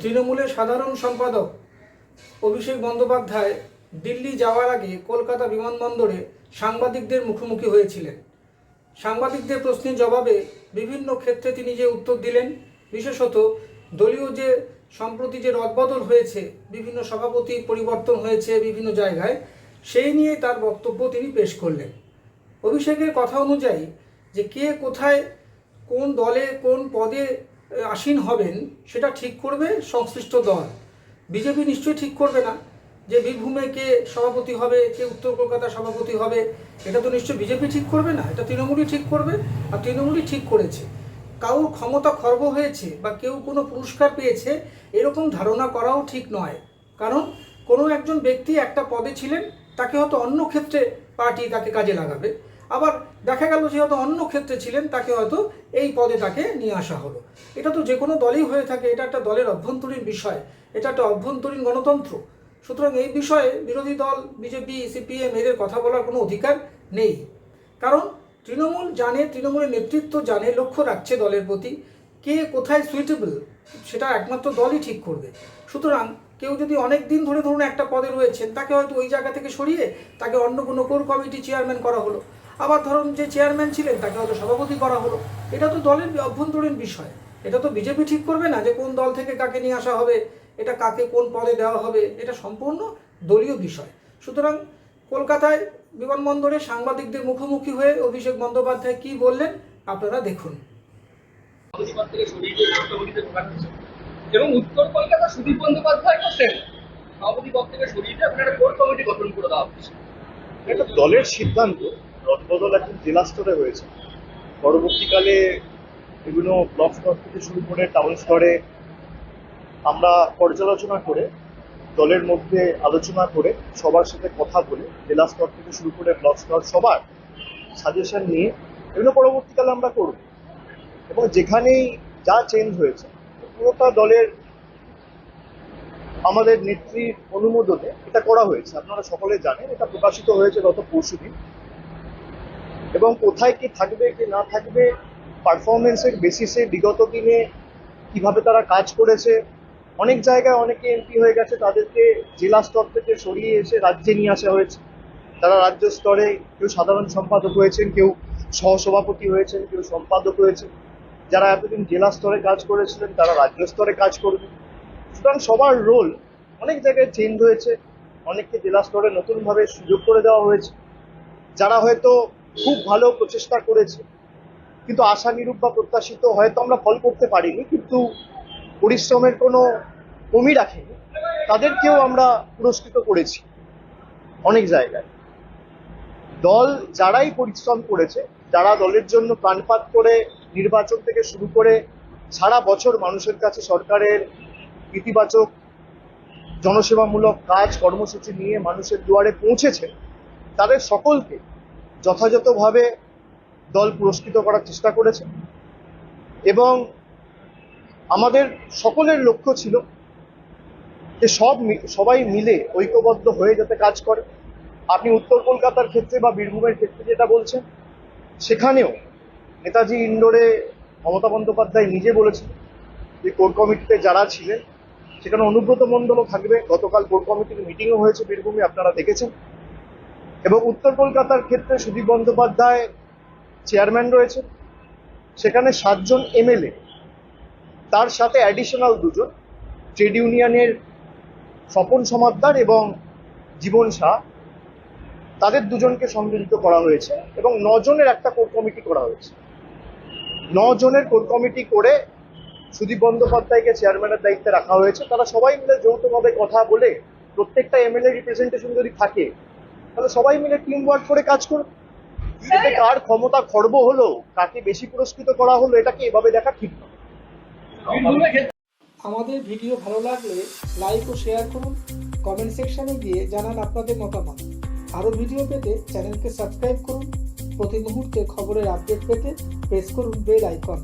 তৃণমূলের সাধারণ সম্পাদক অভিষেক বন্দ্যোপাধ্যায় দিল্লি যাওয়ার আগে কলকাতা বিমানবন্দরে সাংবাদিকদের মুখোমুখি হয়েছিলেন। সাংবাদিকদের প্রশ্নের জবাবে বিভিন্ন ক্ষেত্রে তিনি যে উত্তর দিলেন, বিশেষত দলীয় যে সম্প্রতি যে রদবদল হয়েছে, বিভিন্ন সভাপতি পরিবর্তন হয়েছে বিভিন্ন জায়গায়, সেই নিয়ে তার বক্তব্য তিনি পেশ করলেন। অভিষেকের কথা অনুযায়ী যে কে কোথায় কোন দলে কোন পদে আসীন হবেন সেটা ঠিক করবে সংশ্লিষ্ট দল। বিজেপি নিশ্চয়ই ঠিক করবে না যে বীরভূমে কে সভাপতি হবে, কে উত্তর কলকাতা সভাপতি হবে, এটা তো নিশ্চয়ই বিজেপি ঠিক করবে না, এটা তৃণমূলই ঠিক করবে। আর তৃণমূলই ঠিক করেছে। কারোর ক্ষমতা খর্ব হয়েছে বা কেউ কোনো পুরস্কার পেয়েছে এরকম ধারণা করাও ঠিক নয়। কারণ কোনো একজন ব্যক্তি একটা পদে ছিলেন, তাকে হয়তো অন্য ক্ষেত্রে পার্টি তাকে কাজে লাগাবে, আবার দেখা গেল যে হয়তো অন্য ক্ষেত্রে ছিলেন, তাকে হয়তো এই পদে তাকে নিয়ে আসা হলো। এটা তো যে কোনো দলই হয়ে থাকে, এটা একটা দলের অভ্যন্তরীণ বিষয়, এটা একটা অভ্যন্তরীণ গণতন্ত্র। সুতরাং এই বিষয়ে বিরোধী দল বিজেপি, সিপিএম এদের কথা বলার কোনো অধিকার নেই। কারণ তৃণমূল জানে, তৃণমূলের নেতৃত্ব জানে, লক্ষ্য রাখছে দলের প্রতি, কে কোথায় সুইটেবল সেটা একমাত্র দলই ঠিক করবে। সুতরাং কেউ যদি অনেক দিন ধরে ধরুন একটা পদে রয়েছেন, তাকে হয়তো ওই জায়গা থেকে সরিয়ে তাকে অন্য কোনো কোর কমিটি চেয়ারম্যান করা হলো, আবার ধরুন যে চেয়ারম্যান ছিলেন তাকে হয়তো সভাপতি করা হলো। এটা তো দলের অভ্যন্তরীণ বিষয়, এটা তো বিজেপি ঠিক করবে না যে কোন দল থেকে কাকে নিয়ে আসা হবে, এটা কাকে কোন পদে দেওয়া হবে, এটা সম্পূর্ণ দলীয় বিষয়। সুতরাং কলকাতায় বিমানবন্দরে সাংবাদিকদের মুখোমুখি হয়ে অভিষেক বন্দ্যোপাধ্যায় কি বললেন আপনারা দেখুন। এবং উত্তর কলকাতা সুদীপ বন্দ্যোপাধ্যায় করছেন সভাপতি পদ থেকে সরিয়ে আপনারা কোর কমিটি গঠন করে দেওয়া হচ্ছে। একটা দলের সিদ্ধান্ত, রদবদল এখন জেলা স্তরে হয়েছে। পরবর্তীকালে বিভিন্ন ব্লক স্তর থেকে শুরু করে টাউন স্তরে আমরা পর্যালোচনা করে, দলের মধ্যে আলোচনা করে, সবার সাথে কথা বলে, জেলা স্তর থেকে শুরু করে ব্লক স্তর সবার সাজেশন নিয়ে এগুলো পরবর্তীকালে আমরা করব। এবং যেখানেই যা চেঞ্জ হয়েছে পুরোটা দলের আমাদের নেত্রীর অনুমোদনে এটা করা হয়েছে। আপনারা সকলে জানেন, এটা প্রকাশিত হয়েছে গত পরশুদিন। এবং কোথায় কি থাকবে কি না থাকবে, পারফরমেন্সের বেসিসে বিগত দিনে কিভাবে তারা কাজ করেছে, অনেক জায়গায় অনেকে এমপি হয়ে গেছে, তাদেরকে জেলা স্তর থেকে সরিয়ে এসে রাজ্যে নিয়ে আসা হয়েছে। তারা রাজ্য স্তরে কেউ সাধারণ সম্পাদক হয়েছেন, কেউ সহসভাপতি হয়েছেন, কেউ সম্পাদক হয়েছেন। যারা এতদিন জেলা স্তরে কাজ করেছিলেন তারা রাজ্য স্তরে কাজ করবে। সুতরাং সবার রোল অনেক জায়গায় চেঞ্জ হয়েছে, অনেককে জেলা স্তরে নতুনভাবে সুযোগ করে দেওয়া হয়েছে। যারা হয়তো খুব ভালো প্রচেষ্টা করেছে কিন্তু আশানুরূপ বা প্রত্যাশিত হয়তো আমরা ফল করতে পারিনি, কিন্তু পরিশ্রমের কোনো কমি রাখেনি, তাদেরকেও আমরা পুরস্কৃত করেছি অনেক জায়গায়। দল যারাই পরিশ্রম করেছে, যারা দলের জন্য প্রাণপাত করে নির্বাচন থেকে শুরু করে সারা বছর মানুষের কাছে সরকারের ইতিবাচক জনসেবামূলক কাজ কর্মসূচি নিয়ে মানুষের দুয়ারে পৌঁছেছে, তাদের সকলকে যথাযথভাবে দল পুরস্কৃত করার চেষ্টা করেছে। এবং আমাদের সকলের লক্ষ্য ছিল যে সবাই মিলে ঐক্যবদ্ধ হয়ে যাতে কাজ করে। আপনি উত্তর কলকাতার ক্ষেত্রে বা বীরভূমের ক্ষেত্রে যেটা বলছেন, সেখানেও নেতাজি ইন্ডোরে মমতা বন্দ্যোপাধ্যায় নিজে বলেছেন যে কোর কমিটিতে যারা ছিলেন সেখানে অনুব্রত মণ্ডলও থাকবে। গতকাল কোর কমিটির মিটিংও হয়েছে বীরভূমে, আপনারা দেখেছেন। এবং উত্তর কলকাতার ক্ষেত্রে সুদীপ বন্দ্যোপাধ্যায় চেয়ারম্যান রয়েছে, সেখানে 7 জন এমএলএ, তার সাথে অ্যাডিশনাল 2 জন ট্রেড ইউনিয়নের স্বপন সমাদ্দার এবং জীবন শাহ, তাদের 2 জনকে সংযোজিত করা হয়েছে এবং 9 জনের একটা কোর কমিটি করা হয়েছে। 9 জনের কোর কমিটি করে সুদীপ বন্দ্যোপাধ্যায়কে চেয়ারম্যানের দায়িত্বে রাখা হয়েছে। তারা সবাই মিলে যৌথভাবে কথা বলে, প্রত্যেকটা এমএলএ রিপ্রেজেন্টেশন যদি থাকে তাহলে সবাই মিলে টিম ওয়ার্ক করে কাজ করবে। এতে কার ক্ষমতা খর্ব হলো, কাকে বেশি পুরস্কৃত করা হলো, এটাকে এভাবে দেখা ঠিক নয়। আমাদের ভিডিও ভালো লাগলে লাইক ও শেয়ার করুন, কমেন্ট সেকশনে গিয়ে জানান আপনাদের মতামত। আরও ভিডিও পেতে চ্যানেলকে সাবস্ক্রাইব করুন। প্রতি মুহূর্তে খবরের আপডেট পেতে প্রেস করুন বেল আইকন।